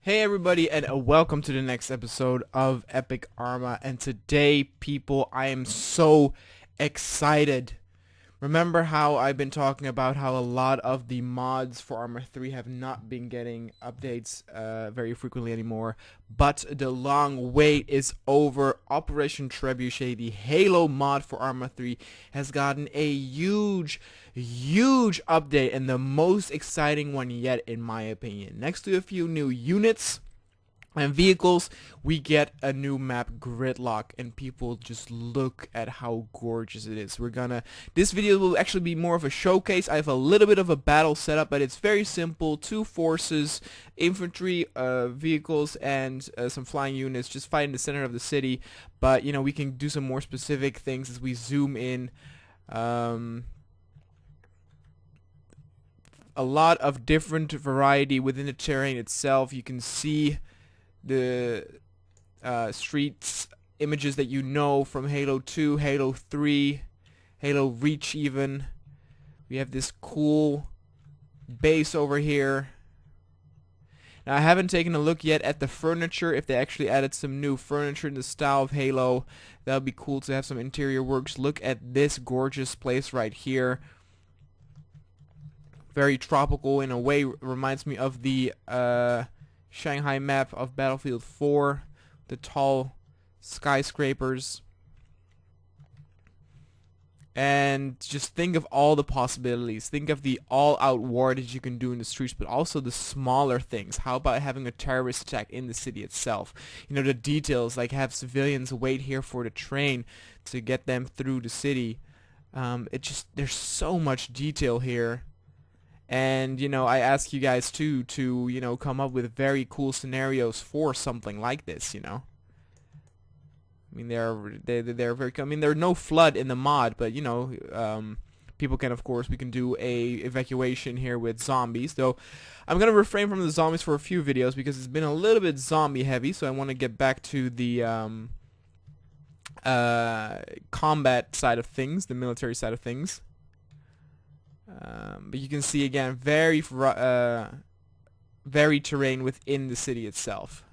Hey everybody, and welcome to the next episode of Epic Arma. And today, people, I am so excited. Remember how I've been talking about how a lot of the mods for Arma 3 have not been getting updates very frequently anymore, but the long wait is over. Operation Trebuchet, the Halo mod for Arma 3, has gotten a huge update, and the most exciting one yet in my opinion. Next to a few new units and vehicles, we get a new map, Gridlock, and people just look at how gorgeous it is. This video will actually be more of a showcase. I have a little bit of a battle setup, but it's very simple. Two forces, infantry, vehicles, and some flying units just fight in the center of the city. But, you know, we can do some more specific things as we zoom in. A lot of different variety within the terrain itself. You can see the streets images that you know from Halo 2, Halo 3, Halo Reach even. We have this cool base over here. Now I haven't taken a look yet at the furniture, if they actually added some new furniture in the style of Halo. That would be cool to have some interior works. Look at this gorgeous place right here. Very tropical in a way, reminds me of the Shanghai map of Battlefield 4, the tall skyscrapers. And just think of all the possibilities. Think of the all-out war that you can do in the streets, but also the smaller things. How about having a terrorist attack in the city itself? You know, the details, like have civilians wait here for the train to get them through the city. There's so much detail here. And, you know, I ask you guys too to, you know, come up with very cool scenarios for something like this, you know. I mean, they're very, I mean, there's no flood in the mod, but, you know, people can, of course, we can do a evacuation here with zombies. Though, I'm going to refrain from the zombies for a few videos because it's been a little bit zombie heavy, so I want to get back to the combat side of things, the military side of things. But you can see again, very terrain within the city itself.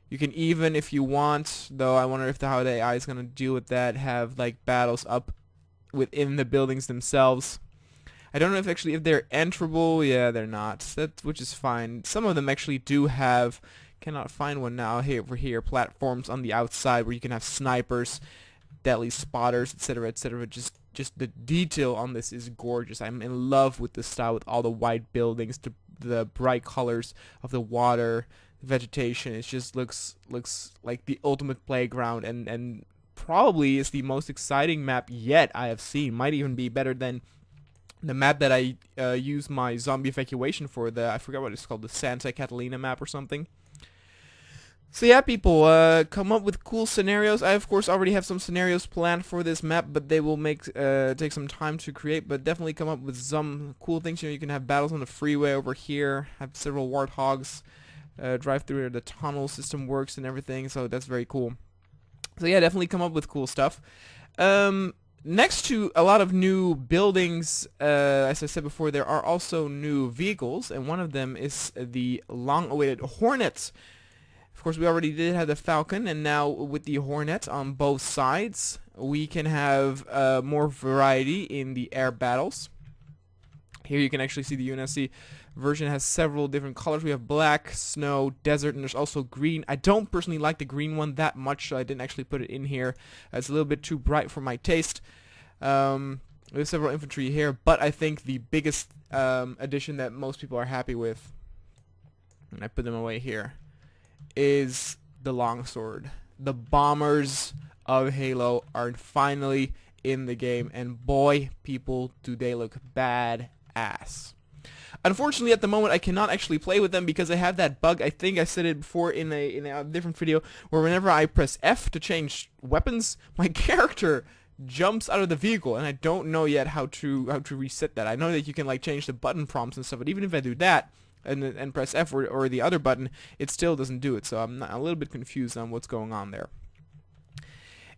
You can even, if you want, though I wonder if how the AI is going to deal with that, have like battles up within the buildings themselves. I don't know if they're enterable. Yeah, they're not. Which is fine. Some of them actually do have, cannot find one now, over here, platforms on the outside where you can have snipers, deadly spotters, etc., etc. Just the detail on this is gorgeous. I'm in love with the style, with all the white buildings, the bright colors of the water, the vegetation. It just looks like the ultimate playground, and probably is the most exciting map yet I have seen. Might even be better than the map that I used my zombie evacuation for. I forgot what it's called, the Santa Catalina map or something. So yeah, people, come up with cool scenarios. I, of course, already have some scenarios planned for this map, but they will take some time to create. But definitely come up with some cool things. You know, you can have battles on the freeway over here, have several warthogs drive through the tunnel system works and everything, so that's very cool. So yeah, definitely come up with cool stuff. Next to a lot of new buildings, as I said before, there are also new vehicles, and one of them is the long-awaited Hornet. Of course, we already did have the Falcon, and now with the Hornet on both sides, we can have more variety in the air battles. Here you can actually see the UNSC version has several different colors. We have black, snow, desert, and there's also green. I don't personally like the green one that much, so I didn't actually put it in here. It's a little bit too bright for my taste. We have several infantry here, but I think the biggest addition that most people are happy with, and I put them away here, is the longsword. The bombers of Halo are finally in the game, and boy, people, do they look badass. Unfortunately, at the moment, I cannot actually play with them because I have that bug. I think I said it before in a different video, where whenever I press F to change weapons, my character jumps out of the vehicle, and I don't know yet how to reset that. I know that you can like change the button prompts and stuff, but even if I do that and press F or the other button, it still doesn't do it. So I'm a little bit confused on what's going on there.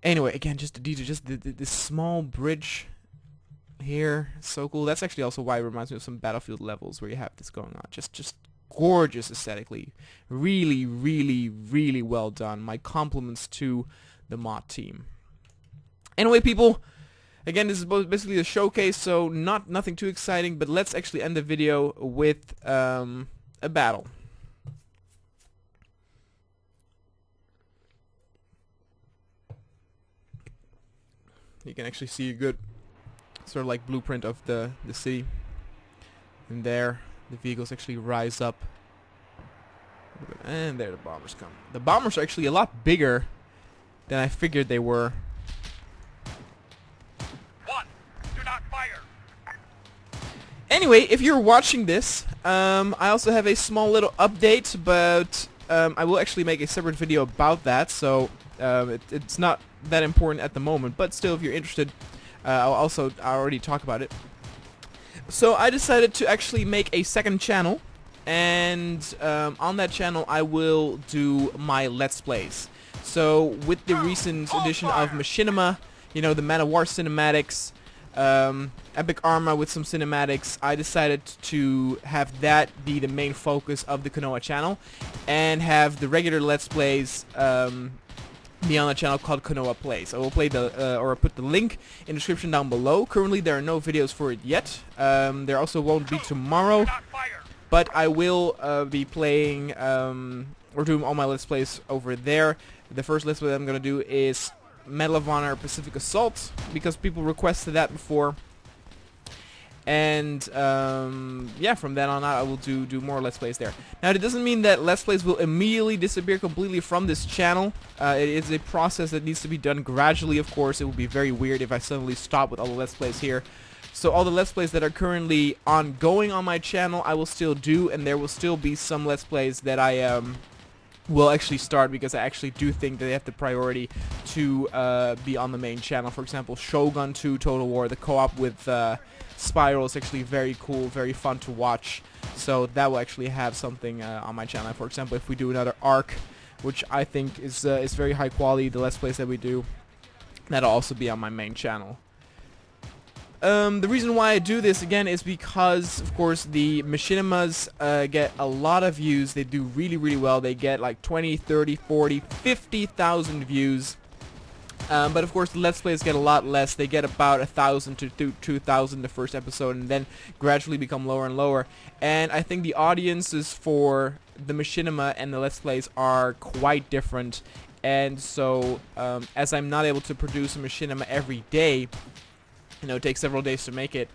Anyway, again, just the detail, just this small bridge here, so cool. That's actually also why it reminds me of some Battlefield levels where you have this going on. Just gorgeous aesthetically. Really, really, really well done. My compliments to the mod team. Anyway, people, again, this is basically a showcase, so nothing too exciting, but let's actually end the video with a battle. You can actually see a good sort of like blueprint of the city. And there, the vehicles actually rise up. And there the bombers come. The bombers are actually a lot bigger than I figured they were. Do not fire. Anyway, if you're watching this, I also have a small little update, but I will actually make a separate video about that, so it's not that important at the moment, but still, if you're interested, I already talk about it. So I decided to actually make a second channel, and on that channel I will do my Let's Plays. So with the recent edition of Machinima, you know, the Man of War cinematics, EPIC ARMA with some cinematics, I decided to have that be the main focus of the Konoha channel, and have the regular Let's Plays be on a channel called Konoha Plays. I will play or put the link in the description down below. Currently there are no videos for it yet. There also won't be tomorrow, but I will be playing or doing all my Let's Plays over there. The first Let's Play I'm going to do is Medal of Honor Pacific Assault, because people requested that before. And yeah, from then on out I will do more Let's Plays there. Now it doesn't mean that Let's Plays will immediately disappear completely from this channel. It is a process that needs to be done gradually, of course. It would be very weird if I suddenly stop with all the Let's Plays here. So all the Let's Plays that are currently ongoing on my channel I will still do, and there will still be some Let's Plays that I will actually start, because I actually do think that they have the priority to be on the main channel. For example, Shogun 2 Total War, the co-op with Spiral is actually very cool, very fun to watch. So that will actually have something on my channel. For example, if we do another Arc, which I think is very high quality, the Let's Plays that we do, that'll also be on my main channel. The reason why I do this again is because, of course, the Machinimas get a lot of views. They do really, really well. They get like 20, 30, 40, 50,000 views. But of course the Let's Plays get a lot less. They get about 1,000 to 2,000 the first episode, and then gradually become lower and lower. And I think the audiences for the Machinima and the Let's Plays are quite different. And so as I'm not able to produce a Machinima every day, you know, it takes several days to make it,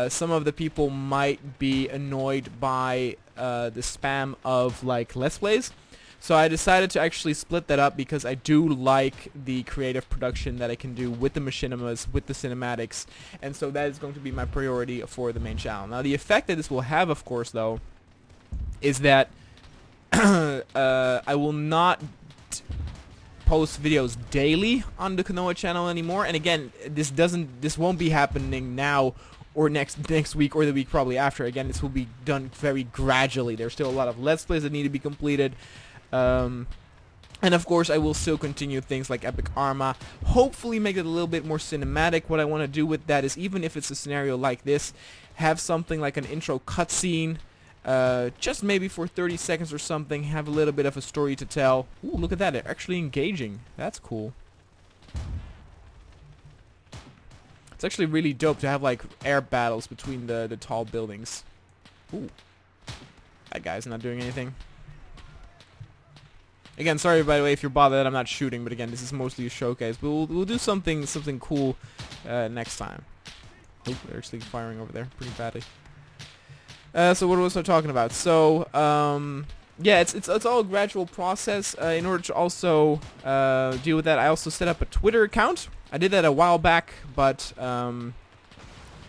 some of the people might be annoyed by the spam of like Let's Plays. So I decided to actually split that up, because I do like the creative production that I can do with the Machinimas, with the cinematics, and so that is going to be my priority for the main channel. Now the effect that this will have, of course, though, is that I will not post videos daily on the Konoha channel anymore. And again, this won't be happening now or next week or the week probably after. Again, this will be done very gradually. There's still a lot of Let's Plays that need to be completed. And of course I will still continue things like EPIC ARMA, hopefully make it a little bit more cinematic. What I want to do with that is, even if it's a scenario like this, have something like an intro cutscene, just maybe for 30 seconds or something, have a little bit of a story to tell. Ooh, look at that, they're actually engaging. That's cool. It's actually really dope to have like air battles between the tall buildings. Ooh, that guy's not doing anything. Again, sorry by the way if you're bothered that I'm not shooting, but again, this is mostly a showcase. But we'll do something cool next time. Oh, they're actually firing over there pretty badly. So what was I talking about? So yeah, it's all a gradual process. In order to also deal with that, I also set up a Twitter account. I did that a while back, but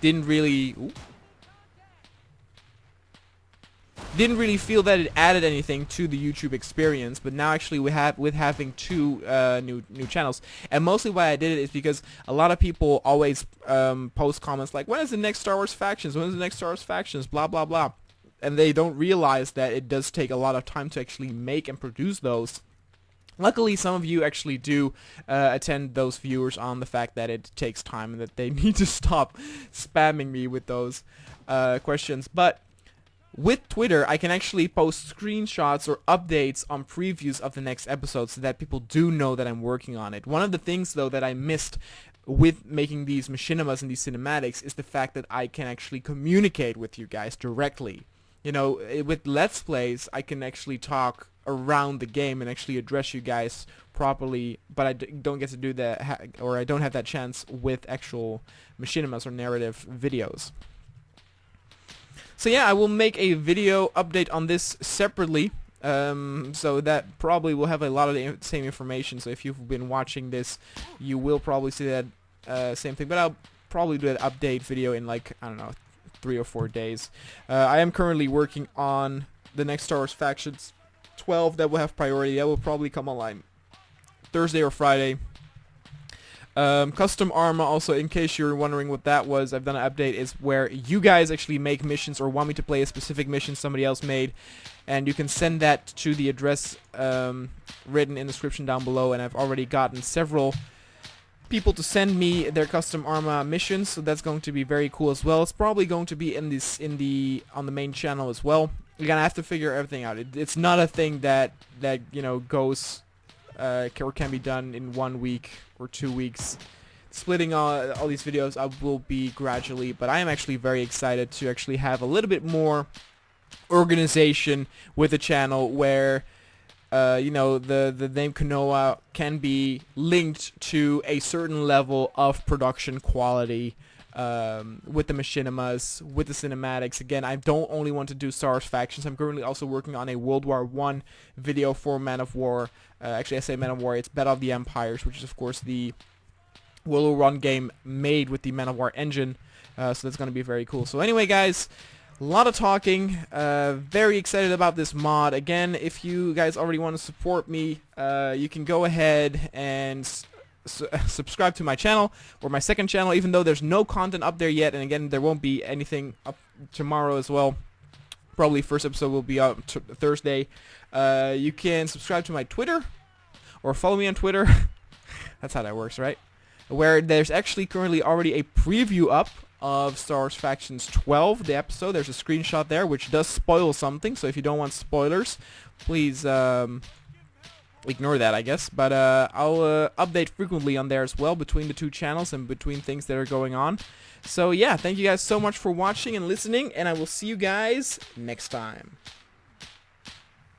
didn't really feel that it added anything to the YouTube experience. But now actually with having two new channels, and mostly why I did it is because a lot of people always post comments like, when is the next Star Wars Factions, when is the next Star Wars Factions, blah blah blah, and they don't realize that it does take a lot of time to actually make and produce those. Luckily, some of you actually do attend those viewers on the fact that it takes time and that they need to stop spamming me with those questions. But with Twitter, I can actually post screenshots or updates on previews of the next episode so that people do know that I'm working on it. One of the things, though, that I missed with making these machinimas and these cinematics is the fact that I can actually communicate with you guys directly. You know, with Let's Plays, I can actually talk around the game and actually address you guys properly, but I don't get to do that, or I don't have that chance with actual machinimas or narrative videos. So yeah, I will make a video update on this separately, so that probably will have a lot of the same information. So if you've been watching this, you will probably see that same thing, but I'll probably do an update video in, like, I don't know, 3 or 4 days. I am currently working on the next Star Wars Factions 12 that will have priority. That will probably come online Thursday or Friday. Custom Arma, also, in case you're wondering what that was, I've done an update, is where you guys actually make missions or want me to play a specific mission somebody else made, and you can send that to the address written in the description down below, and I've already gotten several people to send me their Custom Arma missions, so that's going to be very cool as well. It's probably going to be on the main channel as well. You're gonna have to figure everything out. It's not a thing that you know goes or can be done in 1 week or 2 weeks. Splitting all these videos up will be gradually, but I am actually very excited to actually have a little bit more organization with the channel where you know, the name Konoha can be linked to a certain level of production quality with the machinimas, with the cinematics. Again, I don't only want to do Star Wars Factions. I'm currently also working on a World War I video for Man of War. Actually, I say Man of War, it's Battle of the Empires, which is, of course, the World War I game made with the Man of War engine. So that's going to be very cool. So anyway, guys, a lot of talking. Very excited about this mod. Again, if you guys already want to support me, you can go ahead and subscribe to my channel, or my second channel, even though there's no content up there yet. And again, there won't be anything up tomorrow as well. Probably first episode will be out Thursday. You can subscribe to my Twitter, or follow me on Twitter. That's how that works, right? Where there's actually currently already a preview up of Star Wars Factions 12, the episode. There's a screenshot there which does spoil something, so if you don't want spoilers, please ignore that, I guess. But I'll update frequently on there as well, between the two channels and between things that are going on. So yeah, thank you guys so much for watching and listening, and I will see you guys next time.